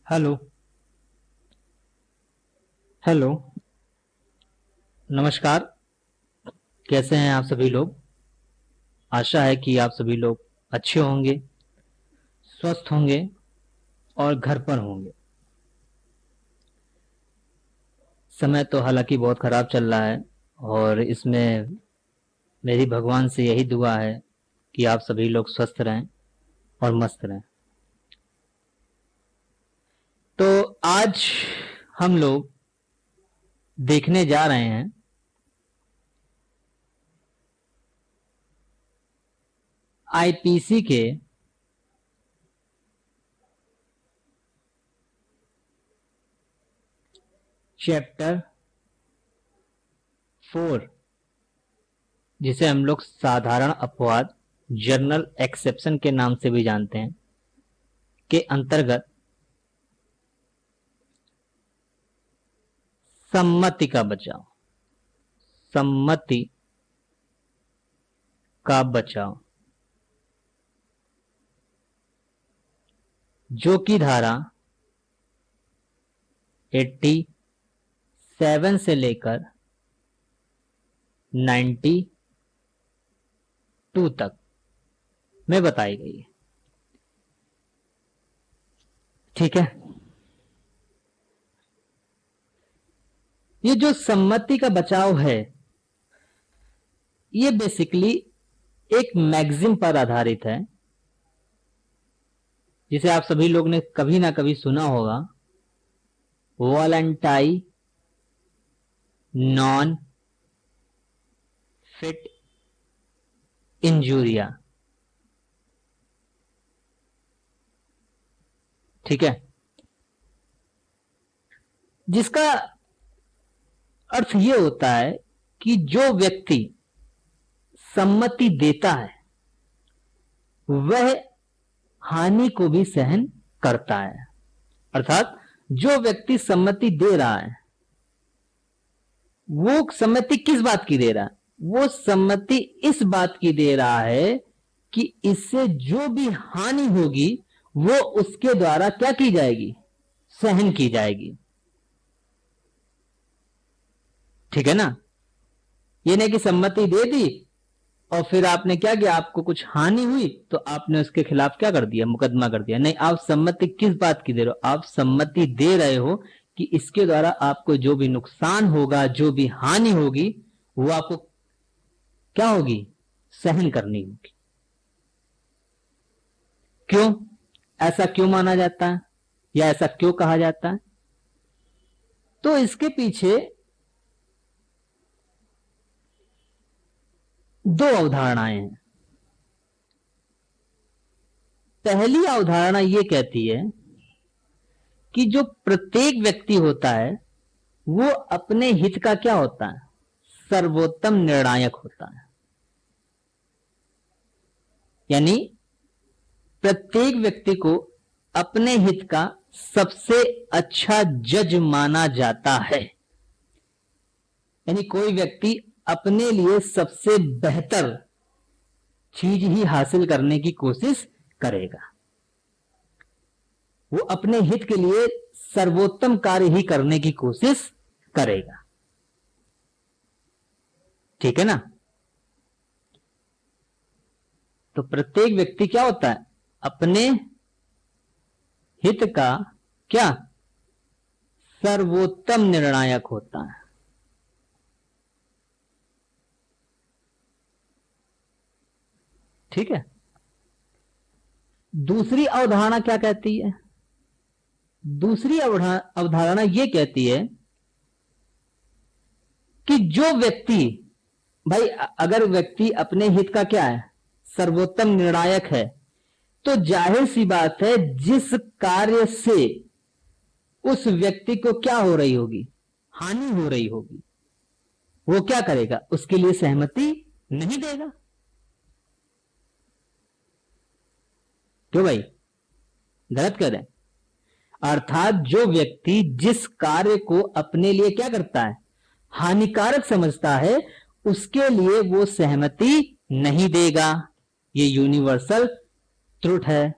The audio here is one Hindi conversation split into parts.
हेलो। हेलो। नमस्कार। कैसे हैं आप सभी लोग? आशा है कि आप सभी लोग अच्छे होंगे, स्वस्थ होंगे और घर पर होंगे। समय तो हालांकि बहुत खराब चल रहा है और इसमें मेरी भगवान से यही दुआ है कि आप सभी लोग स्वस्थ रहें और मस्त रहें। तो आज हम लोग देखने जा रहे हैं आईपीसी के चैप्टर 4, जिसे हम लोग साधारण अपवाद जनरल एक्सेप्शन के नाम से भी जानते हैं, के अंतर्गत सम्मति का बचाव। सम्मति का बचाव जो कि धारा 87 से लेकर 92 तक में बताई गई है। ठीक है। ये जो सम्मति का बचाव है, ये बेसिकली एक मैगजिम पर आधारित है, जिसे आप सभी लोग ने कभी ना कभी सुना होगा, वॉलंटाई नॉन फिट इंजूरिया। ठीक है। जिसका अर्थ ये होता है कि जो व्यक्ति सम्मति देता है वह हानि को भी सहन करता है। अर्थात जो व्यक्ति सम्मति दे रहा है वो सम्मति किस बात की दे रहा है? वो सम्मति इस बात की दे रहा है कि इससे जो भी हानि होगी वो उसके द्वारा क्या की जाएगी? सहन की जाएगी। ठीक है ना? ये नहीं कि सम्मति दे दी और फिर आपने क्या किया, आपको कुछ हानि हुई तो आपने उसके खिलाफ क्या कर दिया? मुकदमा कर दिया। नहीं, आप सम्मति किस बात की दे रहे हो? आप सम्मति दे रहे हो कि इसके द्वारा आपको जो भी नुकसान होगा, जो भी हानि होगी, वो आपको क्या होगी? सहन करनी होगी। क्यों? ऐसा क्यों माना जाता है या ऐसा क्यों कहा जाता है? तो इसके पीछे दो अवधारणाएं हैं। पहली अवधारणा यह कहती है कि जो प्रत्येक व्यक्ति होता है वो अपने हित का क्या होता है? सर्वोत्तम निर्णायक होता है। यानी प्रत्येक व्यक्ति को अपने हित का सबसे अच्छा जज माना जाता है। यानी कोई व्यक्ति अपने लिए सबसे बेहतर चीज ही हासिल करने की कोशिश करेगा। वो अपने हित के लिए सर्वोत्तम कार्य ही करने की कोशिश करेगा। ठीक है ना? तो प्रत्येक व्यक्ति क्या होता है? अपने हित का क्या? सर्वोत्तम निर्णायक होता है। ठीक है। दूसरी अवधारणा क्या कहती है? दूसरी अवधारणा यह कहती है कि जो व्यक्ति, भाई अगर व्यक्ति अपने हित का क्या है? सर्वोत्तम निर्णायक है, तो जाहिर सी बात है जिस कार्य से उस व्यक्ति को क्या हो रही होगी? हानि हो रही होगी, वो क्या करेगा? उसके लिए सहमति नहीं देगा। क्यों भाई, गलत कर रहे हैं? अर्थात जो व्यक्ति जिस कार्य को अपने लिए क्या करता है? हानिकारक समझता है, उसके लिए वो सहमति नहीं देगा। ये यूनिवर्सल ट्रुथ है।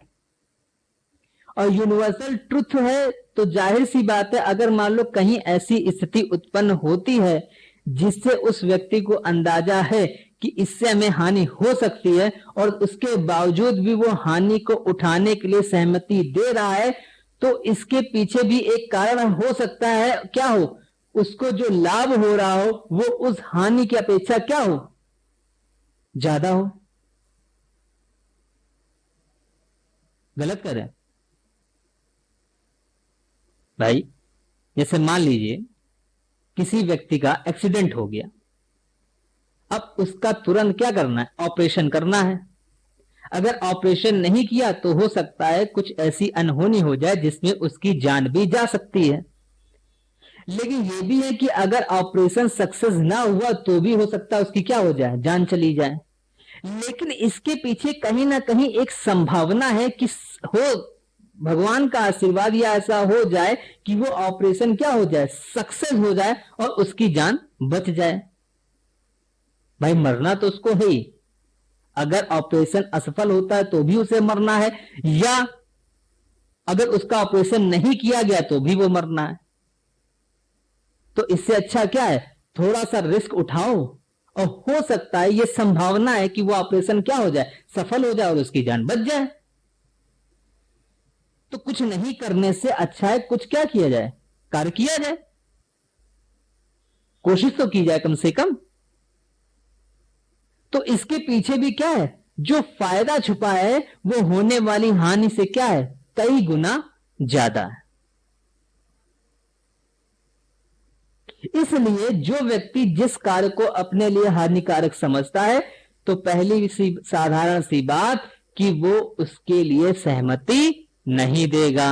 और यूनिवर्सल ट्रुथ है, तो जाहिर सी बात है अगर मान लो कहीं ऐसी स्थिति उत्पन्न होती है जिससे उस व्यक्ति को अंदाजा है कि इससे हमें हानि हो सकती है और उसके बावजूद भी वो हानि को उठाने के लिए सहमति दे रहा है, तो इसके पीछे भी एक कारण हो सकता है। क्या हो? उसको जो लाभ हो रहा हो वो उस हानि की अपेक्षा क्या हो? ज्यादा हो। गलत कर रहे हैं भाई। जैसे मान लीजिए किसी व्यक्ति का एक्सीडेंट हो गया, अब उसका तुरंत क्या करना है? ऑपरेशन करना है। अगर ऑपरेशन नहीं किया तो हो सकता है कुछ ऐसी अनहोनी हो जाए जिसमें उसकी जान भी जा सकती है। लेकिन यह भी है कि अगर ऑपरेशन सक्सेस ना हुआ तो भी हो सकता है उसकी क्या हो जाए? जान चली जाए। लेकिन इसके पीछे कहीं ना कहीं एक संभावना है कि हो, भगवान का आशीर्वाद या ऐसा हो जाए कि वो ऑपरेशन क्या हो जाए? सक्सेस हो जाए और उसकी जान बच जाए। भाई मरना तो उसको है ही, अगर ऑपरेशन असफल होता है तो भी उसे मरना है, या अगर उसका ऑपरेशन नहीं किया गया तो भी वो मरना है। तो इससे अच्छा क्या है? थोड़ा सा रिस्क उठाओ और हो सकता है ये संभावना है कि वो ऑपरेशन क्या हो जाए? सफल हो जाए और उसकी जान बच जाए। तो कुछ नहीं करने से अच्छा है कुछ क्या किया जाए? कार्य किया जाए, कोशिश तो की जाए कम से कम। तो इसके पीछे भी क्या है? जो फायदा छुपा है वो होने वाली हानि से क्या है? कई गुना ज्यादा है। इसलिए जो व्यक्ति जिस कार्य को अपने लिए हानिकारक समझता है, तो पहली सी साधारण सी बात कि वो उसके लिए सहमति नहीं देगा।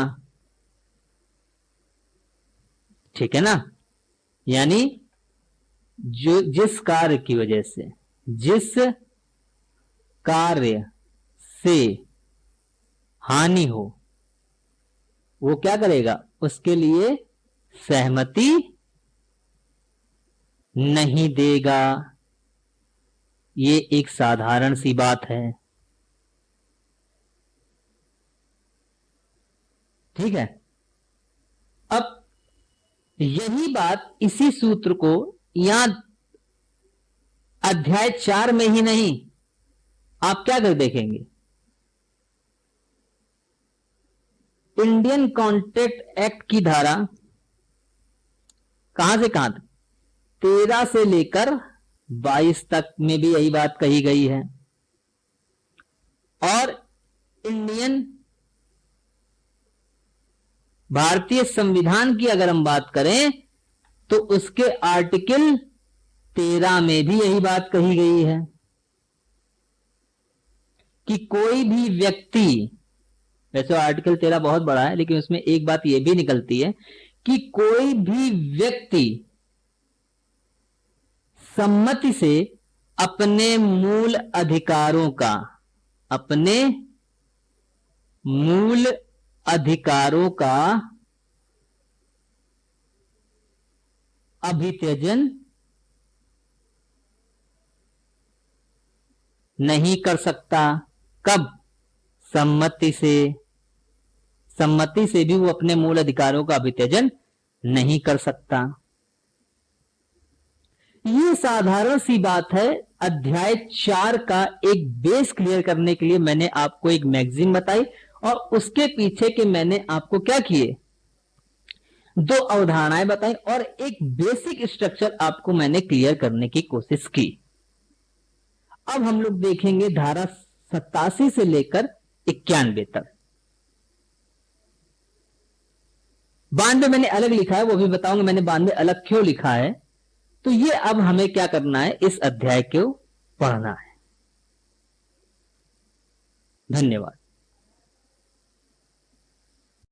ठीक है ना? यानी जो जिस कार्य की वजह से, जिस कार्य से हानि हो, वो क्या करेगा? उसके लिए सहमति नहीं देगा। ये एक साधारण सी बात है। ठीक है। अब यही बात, इसी सूत्र को यहां अध्याय 4 में ही नहीं, आप क्या कर देखेंगे? इंडियन कॉन्ट्रैक्ट एक्ट की धारा कहां से कहां तक? 13 से लेकर 22 तक में भी यही बात कही गई है। और इंडियन भारतीय संविधान की अगर हम बात करें तो उसके आर्टिकल 13 में भी यही बात कही गई है कि कोई भी व्यक्ति, वैसे आर्टिकल 13 बहुत बड़ा है लेकिन उसमें एक बात यह भी निकलती है कि कोई भी व्यक्ति सम्मति से अपने मूल अधिकारों का, अपने मूल अधिकारों का अभित्यजन नहीं कर सकता। कब? सम्मति से। सम्मति से भी वो अपने मूल अधिकारों का अभित्यजन नहीं कर सकता। ये साधारण सी बात है। अध्याय 4 का एक बेस क्लियर करने के लिए मैंने आपको एक मैगजीन बताई और उसके पीछे के मैंने आपको क्या किए? 2 अवधारणाएं बताई और एक बेसिक स्ट्रक्चर आपको मैंने क्लियर करने की कोशिश की। अब हम लोग देखेंगे धारा 87 से लेकर 91 तक। 92 मैंने अलग लिखा है, वो भी बताऊंगा मैंने 92 अलग क्यों लिखा है। तो ये अब हमें क्या करना है? इस अध्याय को पढ़ना है। धन्यवाद।